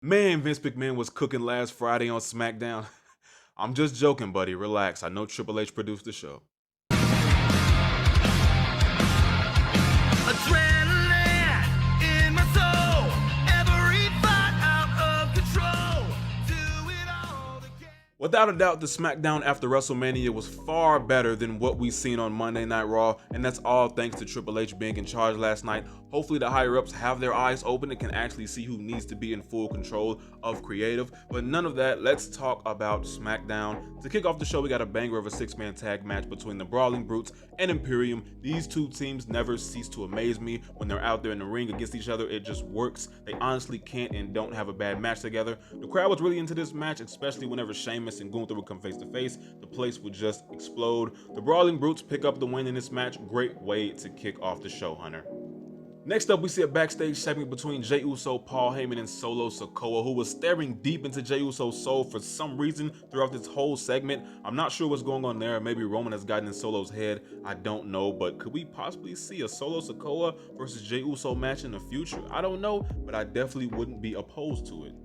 Man, Vince McMahon was cooking last Friday on SmackDown. I'm just joking, buddy. Relax. I know Triple H produced the show. Adrenaline in my soul, every fight out of control. Do it all again. Without a doubt, the SmackDown after WrestleMania was far better than what we seen on Monday Night Raw, and that's all thanks to Triple H being in charge last night. Hopefully the higher-ups have their eyes open and can actually see who needs to be in full control of creative, but none of that. Let's talk about SmackDown. To kick off the show, we got a banger of a six-man tag match between the Brawling Brutes and Imperium. These two teams never cease to amaze me. When they're out there in the ring against each other, it just works. They honestly can't and don't have a bad match together. The crowd was really into this match, especially whenever Sheamus and Gunther would come face to face. The place would just explode. The Brawling Brutes pick up the win in this match. Great way to kick off the show, Hunter. Next up, we see a backstage segment between Jey Uso, Paul Heyman, and Solo Sikoa, who was staring deep into Jey Uso's soul for some reason throughout this whole segment. I'm not sure what's going on there. Maybe Roman has gotten in Solo's head. I don't know, but could we possibly see a Solo Sikoa versus Jey Uso match in the future? I don't know, but I definitely wouldn't be opposed to it.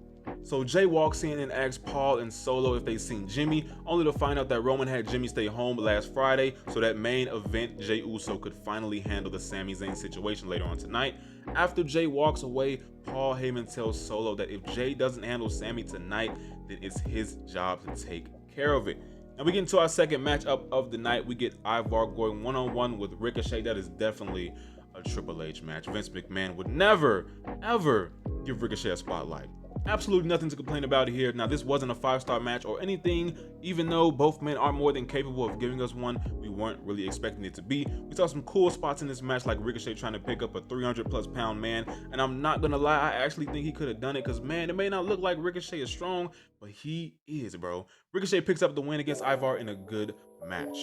So Jay walks in and asks Paul and Solo if they've seen Jimmy, only to find out that Roman had Jimmy stay home last Friday so that main event Jey Uso could finally handle the Sami Zayn situation later on tonight. After Jay walks away, Paul Heyman tells Solo that if Jay doesn't handle Sami tonight, then it's his job to take care of it. Now we get into our second matchup of the night. We get Ivar going one-on-one with Ricochet. That is definitely a Triple H match. Vince McMahon would never, ever give Ricochet a spotlight. Absolutely nothing to complain about here. Now, this wasn't a 5-star match or anything. Even though both men are more than capable of giving us one, we weren't really expecting it to be. We saw some cool spots in this match, like Ricochet trying to pick up a 300+ pound man. And I'm not gonna lie, I actually think he could have done it, because man, it may not look like Ricochet is strong, but he is, bro. Ricochet picks up the win against Ivar in a good match.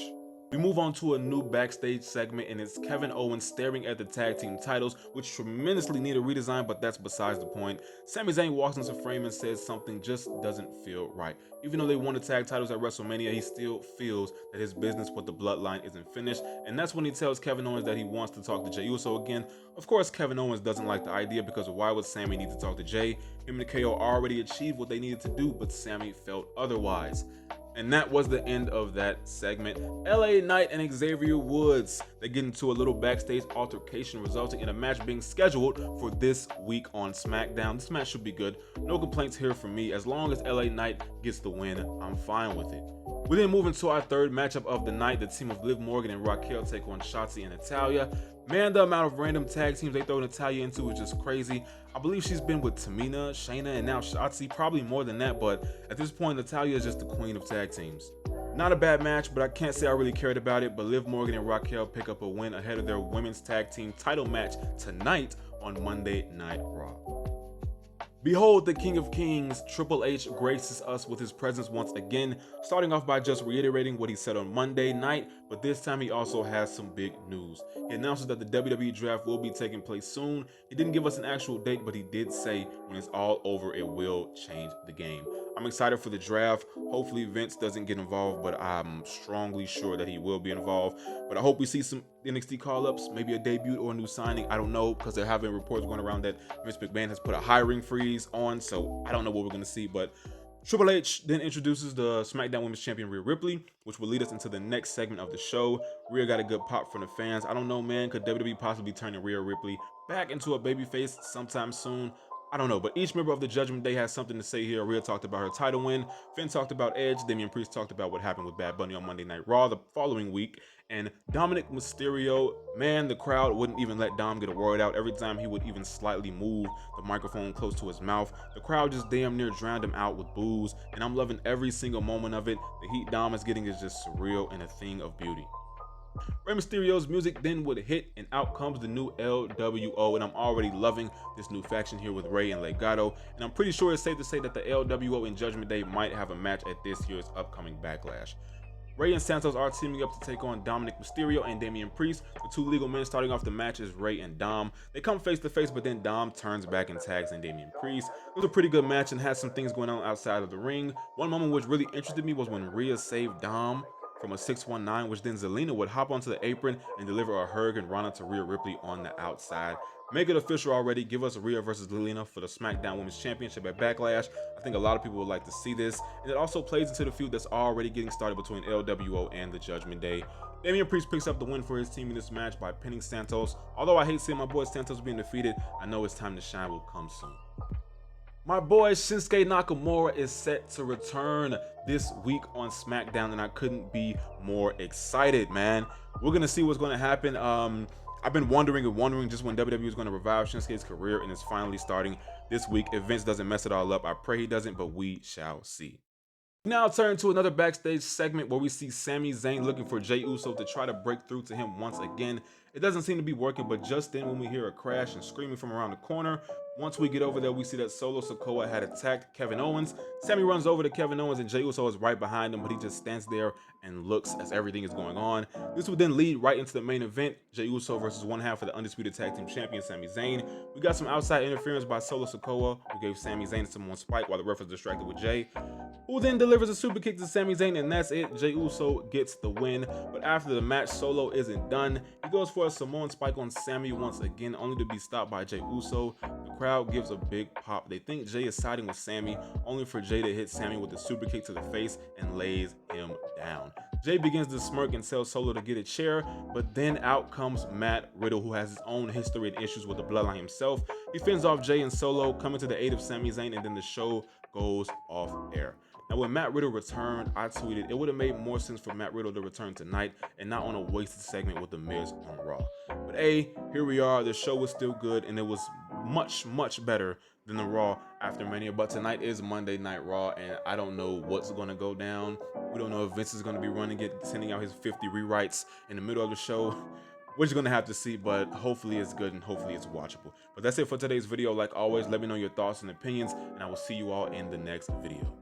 We move on to a new backstage segment, and it's Kevin Owens staring at the tag team titles, which tremendously need a redesign, but that's besides the point. Sami Zayn walks into frame and says something just doesn't feel right. Even though they won the tag titles at WrestleMania, he still feels that his business with the bloodline isn't finished, and that's when he tells Kevin Owens that he wants to talk to Jey Uso again. Of course, Kevin Owens doesn't like the idea, because why would Sami need to talk to Jey? Him and KO already achieved what they needed to do, but Sami felt otherwise. And that was the end of that segment. LA Knight and Xavier Woods, they get into a little backstage altercation, resulting in a match being scheduled for this week on SmackDown. This match should be good. No complaints here from me. As long as LA Knight gets the win, I'm fine with it. We then move into our third matchup of the night. The team of Liv Morgan and Raquel take on Shotzi and Natalya. Man, the amount of random tag teams they throw Natalya into is just crazy. I believe she's been with Tamina, Shayna, and now Shotzi, probably more than that, but at this point, Natalya is just the queen of tag teams. Not a bad match, but I can't say I really cared about it. But Liv Morgan and Raquel pick up a win ahead of their women's tag team title match tonight on Monday Night Raw. Behold, the King of Kings, Triple H, graces us with his presence once again, starting off by just reiterating what he said on Monday night, but this time he also has some big news. He announces that the WWE Draft will be taking place soon. He didn't give us an actual date, but he did say when it's all over, it will change the game. I'm excited for the draft. Hopefully Vince doesn't get involved, but I'm strongly sure that he will be involved. But I hope we see some NXT call-ups, maybe a debut or a new signing. I don't know, because there have been reports going around that Vince McMahon has put a hiring freeze on, so I don't know what we're going to see. But Triple H then introduces the SmackDown Women's Champion Rhea Ripley, which will lead us into the next segment of the show. Rhea got a good pop from the fans. I don't know, man. Could WWE possibly turn Rhea Ripley back into a babyface sometime soon? I don't know, but each member of the Judgment Day has something to say here. Rhea talked about her title win. Finn talked about Edge. Damian Priest talked about what happened with Bad Bunny on Monday Night Raw the following week. And Dominic Mysterio, man, the crowd wouldn't even let Dom get a word out. Every time he would even slightly move the microphone close to his mouth, the crowd just damn near drowned him out with boos. And I'm loving every single moment of it. The heat Dom is getting is just surreal and a thing of beauty. Rey Mysterio's music then would hit, and out comes the new LWO, and I'm already loving this new faction here with Rey and Legado, and I'm pretty sure it's safe to say that the LWO and Judgment Day might have a match at this year's upcoming Backlash. Rey and Santos are teaming up to take on Dominic Mysterio and Damian Priest. The two legal men starting off the match is Rey and Dom. They come face to face, but then Dom turns back and tags in Damian Priest. It was a pretty good match and had some things going on outside of the ring. One moment which really interested me was when Rhea saved Dom from a 619, which then Zelina would hop onto the apron and deliver a Hurricane Rana to Rhea Ripley on the outside. Make it official already. Give us Rhea versus Lilina for the SmackDown Women's Championship at Backlash. I think a lot of people would like to see this, and it also plays into the feud that's already getting started between LWO and the Judgment Day. Damian Priest picks up the win for his team in this match by pinning Santos. Although I hate seeing my boy Santos being defeated, I know his time to shine will come soon. My boy Shinsuke Nakamura is set to return this week on SmackDown, and I couldn't be more excited, man. We're gonna see what's gonna happen. I've been wondering just when WWE is going to revive Shinsuke's career, and it's finally starting this week. If Vince doesn't mess it all up, I pray he doesn't, but we shall see. Now turn to another backstage segment where we see Sami Zayn looking for Jey Uso to try to break through to him once again. It doesn't seem to be working, but just then when we hear a crash and screaming from around the corner, once we get over there, we see that Solo Sikoa had attacked Kevin Owens. Sami runs over to Kevin Owens and Jey Uso is right behind him, but he just stands there and looks as everything is going on. This would then lead right into the main event, Jey Uso versus one half of the Undisputed Tag Team Champion, Sami Zayn. We got some outside interference by Solo Sikoa, who gave Sami Zayn some more spike while the ref was distracted with Jey, who then delivers a super kick to Sami Zayn, and that's it. Jey Uso gets the win. But after the match, Solo isn't done. He goes for a Samoan spike on Sami once again, only to be stopped by Jey Uso. The crowd gives a big pop. They think Jey is siding with Sami, only for Jey to hit Sami with a super kick to the face and lays him down. Jey begins to smirk and tells Solo to get a chair, but then out comes Matt Riddle, who has his own history and issues with the bloodline himself. He fends off Jey and Solo, coming to the aid of Sami Zayn, and then the show goes off air. Now, when Matt Riddle returned, I tweeted, it would have made more sense for Matt Riddle to return tonight and not on a wasted segment with The Miz on Raw. But here we are. The show was still good, and it was much, much better than the Raw after Mania. But tonight is Monday Night Raw, and I don't know what's going to go down. We don't know if Vince is going to be running it, sending out his 50 rewrites in the middle of the show. We're just going to have to see, but hopefully it's good and hopefully it's watchable. But that's it for today's video. Like always, let me know your thoughts and opinions, and I will see you all in the next video.